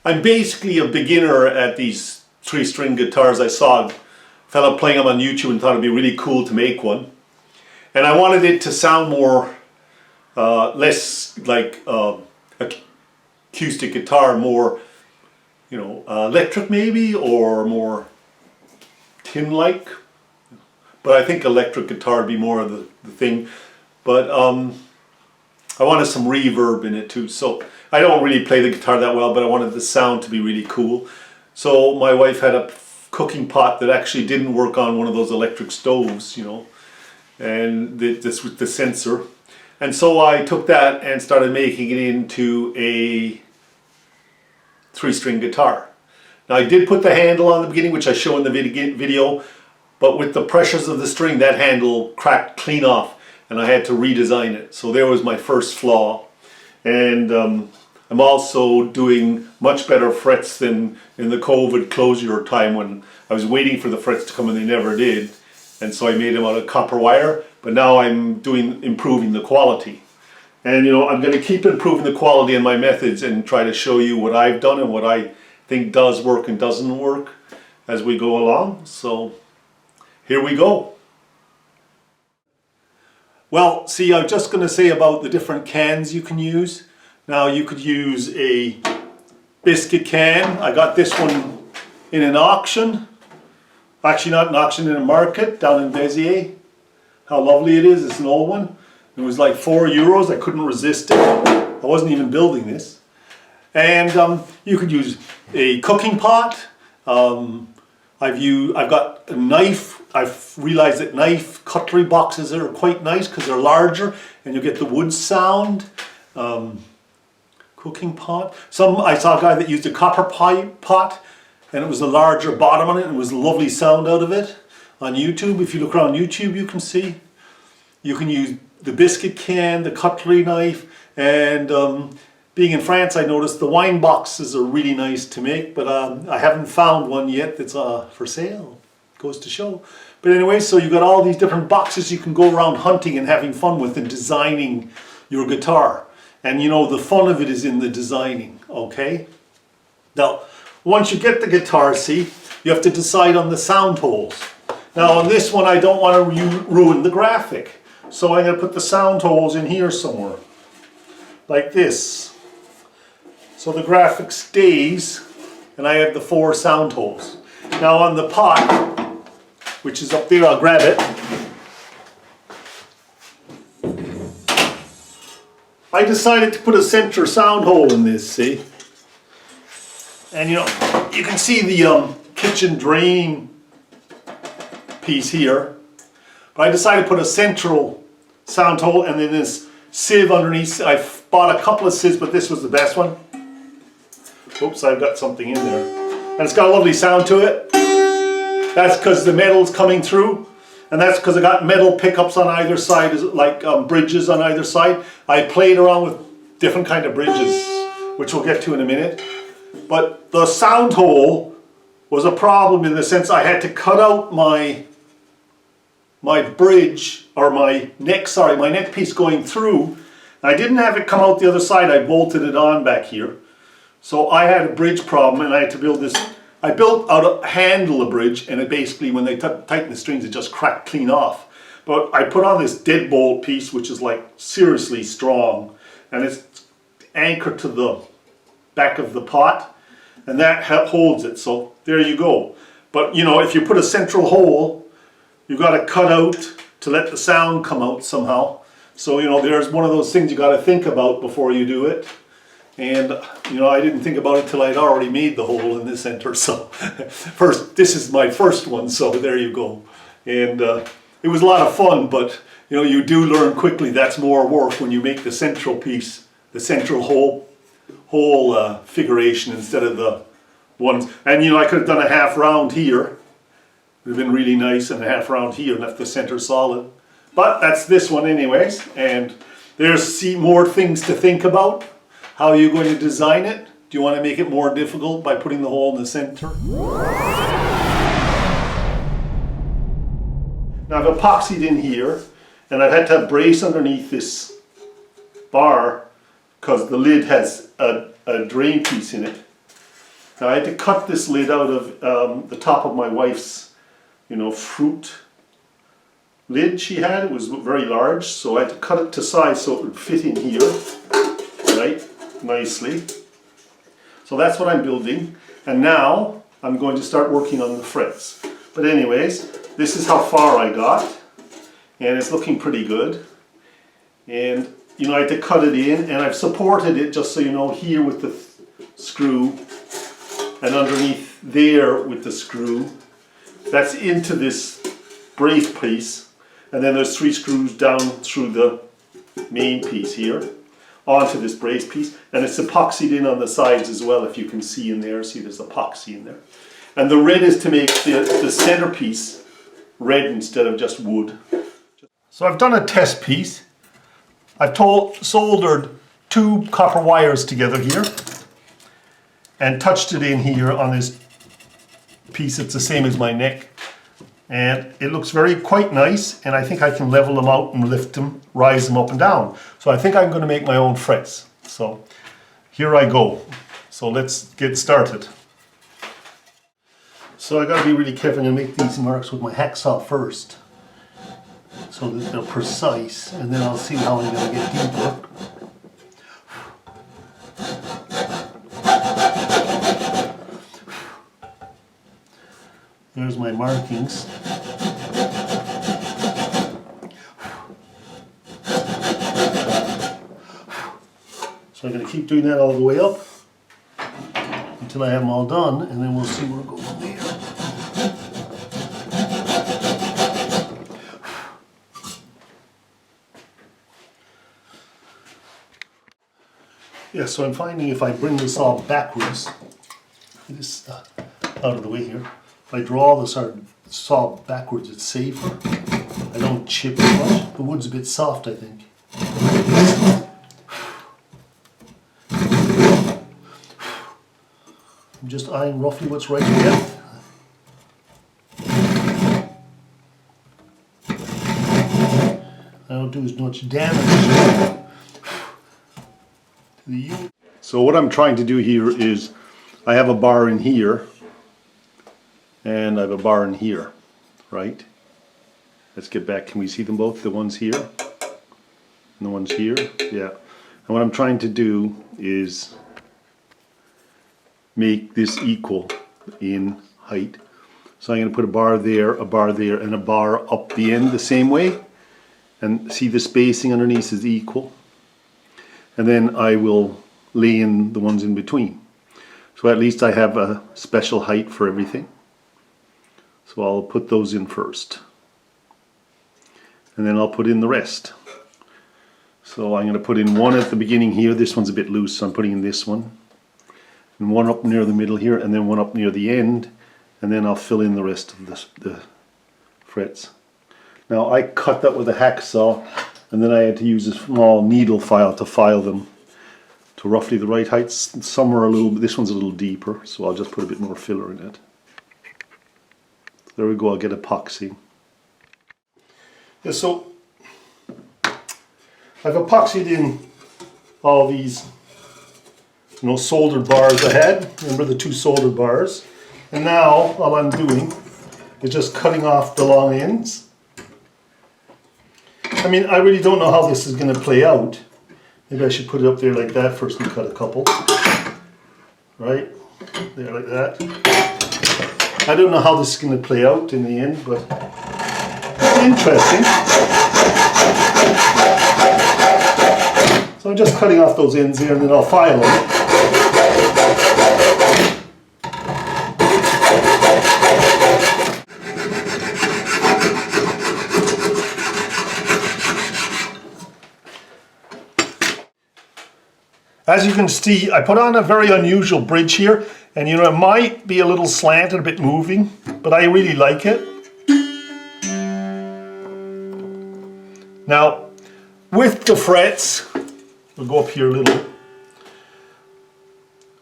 I'm basically a beginner at these 3-string guitars. I saw a fella playing them on YouTube and thought it'd be really cool to make one. And I wanted it to sound more, less like acoustic guitar, more, electric maybe, or more tin-like. But I think electric guitar would be more of the thing. But I wanted some reverb in it too. So I don't really play the guitar that well, but I wanted the sound to be really cool. So my wife had a cooking pot that actually didn't work on one of those electric stoves, and this with the sensor. And so I took that and started making it into a 3-string guitar. Now I did put the handle on the beginning, which I show in the video, but with the pressures of the string, that handle cracked clean off and I had to redesign it. So there was my first flaw. And I'm also doing much better frets than in the COVID closure time when I was waiting for the frets to come and they never did. And so I made them out of copper wire, but now I'm improving the quality. And I'm going to keep improving the quality in my methods and try to show you what I've done and what I think does work and doesn't work as we go along. So here we go. Well, see, I'm just going to say about the different cans you can use. Now you could use a biscuit can. I got this one in an auction. Actually not an auction, in a market down in Béziers. How lovely it is. It's an old one. It was like €4. I couldn't resist it. I wasn't even building this. And you could use a cooking pot. I've got a knife. I've realized that cutlery boxes are quite nice because they're larger and you get the wood sound. Cooking pot. I saw a guy that used a copper pot and it was a larger bottom on it and it was a lovely sound out of it on YouTube. If you look around YouTube you can see. You can use the biscuit can, the cutlery knife, and being in France I noticed the wine boxes are really nice to make, but I haven't found one yet that's for sale. Goes to show. But anyway, so you've got all these different boxes you can go around hunting and having fun with and designing your guitar. And the fun of it is in the designing, okay? Now, once you get the guitar, see, you have to decide on the sound holes. Now on this one I don't want to ruin the graphic. So I'm going to put the sound holes in here somewhere. Like this. So the graphic stays and I have the 4 sound holes. Now on the pot, which is up there, I'll grab it. I decided to put a center sound hole in this, see? And you can see the kitchen drain piece here. But I decided to put a central sound hole and then this sieve underneath. I bought a couple of sieves, but this was the best one. Oops, I've got something in there. And it's got a lovely sound to it. That's because the metal's coming through. And that's because I got metal pickups on either side, like bridges on either side. I played around with different kind of bridges, which we'll get to in a minute. But the sound hole was a problem in the sense I had to cut out my bridge, or my neck piece going through. I didn't have it come out the other side, I bolted it on back here. So I had a bridge problem and I had to build this. I built out a handle, a bridge, and it basically, when they tighten the strings, it just cracked clean off. But I put on this deadbolt piece, which is like seriously strong, and it's anchored to the back of the pot, and that holds it. So there you go. But if you put a central hole, you've got to cut out to let the sound come out somehow. So there's one of those things you got to think about before you do it. And I didn't think about it till I'd already made the hole in the center. So this is my first one, so there you go. And it was a lot of fun, but you do learn quickly that's more work when you make the central piece, the central hole figuration instead of the ones. And I could have done a half round here. It would have been really nice, and a half round here, left the center solid. But that's this one anyways. And there's more things to think about. How are you going to design it? Do you want to make it more difficult by putting the hole in the center? Now I've epoxied in here, and I've had to have brace underneath this bar because the lid has a drain piece in it. Now I had to cut this lid out of the top of my wife's, fruit lid she had. It was very large, so I had to cut it to size so it would fit in here, right, nicely. So that's what I'm building, and now I'm going to start working on the frets. But anyways, this is how far I got, and it's looking pretty good. And I had to cut it in, and I've supported it, just so you know, here with the screw, and underneath there with the screw. That's into this brace piece, and then there's 3 screws down through the main piece here onto this brace piece, and it's epoxied in on the sides as well, if you can see in there. See, there's epoxy in there. And the red is to make the centerpiece red instead of just wood. So I've done a test piece. I've soldered 2 copper wires together here and touched it in here on this piece. It's the same as my neck, and it looks quite nice, and I think I can level them out and lift them, rise them up and down. So I think I'm going to make my own frets. So here I go. So let's get started. So I got to be really careful to make these marks with my hacksaw first, so that they're precise, and then I'll see how I'm going to get deeper. There's my markings. So I'm going to keep doing that all the way up until I have them all done, and then we'll see where it goes from there. Yeah, so I'm finding if I bring this all backwards, this out of the way here, if I draw the saw backwards, it's safer. I don't chip as much. The wood's a bit soft, I think. I'm just eyeing roughly what's right here. I don't do as much damage to the unit. So what I'm trying to do here is, I have a bar in here, and I have a bar in here, right? Let's get back. Can we see them both? The ones here and the ones here? Yeah. And what I'm trying to do is make this equal in height. So I'm going to put a bar there, and a bar up the end the same way. And see, the spacing underneath is equal. And then I will lay in the ones in between. So at least I have a special height for everything. So I'll put those in first, and then I'll put in the rest. So I'm going to put in one at the beginning here. This one's a bit loose, so I'm putting in this one, and one up near the middle here, and then one up near the end, and then I'll fill in the rest of the frets. Now I cut that with a hacksaw, and then I had to use a small needle file to file them to roughly the right heights. Some are this one's a little deeper, so I'll just put a bit more filler in it. There we go, I'll get epoxy. Yeah, so I've epoxied in all these, soldered bars I had. Remember the 2 soldered bars? And now all I'm doing is just cutting off the long ends. I mean, I really don't know how this is going to play out. Maybe I should put it up there like that first and cut a couple. Right? There, like that. I don't know how this is going to play out in the end, but it's interesting. So I'm just cutting off those ends here, and then I'll file them. As you can see, I put on a very unusual bridge here, and it might be a little slanted, a bit moving, but I really like it. Now, with the frets, we'll go up here a little.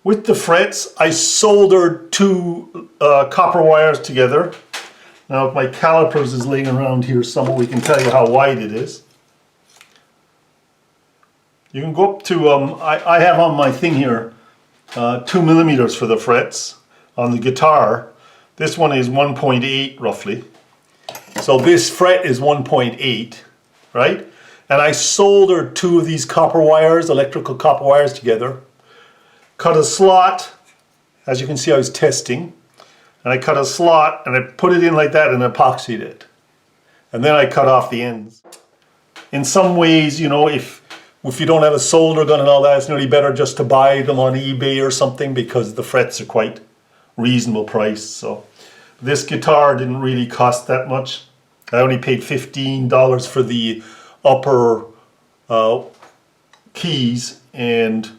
With the frets, I soldered 2 copper wires together Now if my calipers is laying around here somewhere, we can tell you how wide it is. You can go up to, I have on my thing here 2 millimeters for the frets. On the guitar, this one is 1.8 roughly. So this fret is 1.8, right? And I soldered 2 of these copper wires, electrical copper wires together. Cut a slot, as you can see I was testing. And I cut a slot and I put it in like that and epoxied it. And then I cut off the ends. In some ways, you know, if you don't have a solder gun and all that, it's nearly better just to buy them on eBay or something, because the frets are quite reasonable priced. So this guitar didn't really cost that much. I only paid $15 for the upper keys, and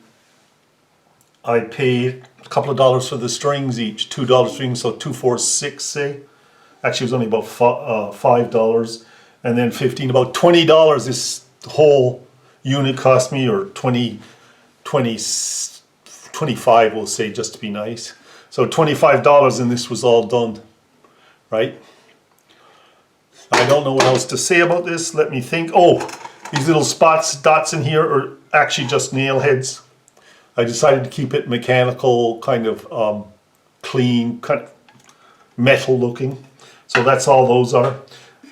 I paid a couple of dollars for the strings each, $2 strings, so 2, 4, 6, say. Actually, it was only about $5, and then 15, about $20. This whole unit cost me, or 25, we'll say, just to be nice. So $25, and this was all done, right? I don't know what else to say about this. Let me think. Oh, these little spots, dots in here are actually just nail heads. I decided to keep it mechanical, kind of clean, kind of metal looking. So that's all those are.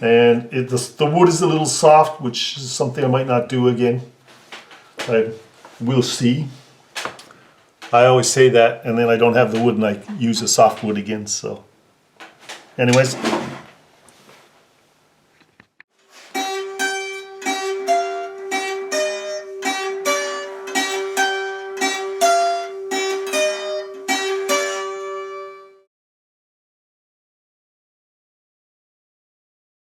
And the wood is a little soft, which is something I might not do again. We'll see. I always say that, and then I don't have the wood and I use a soft wood again. So anyways,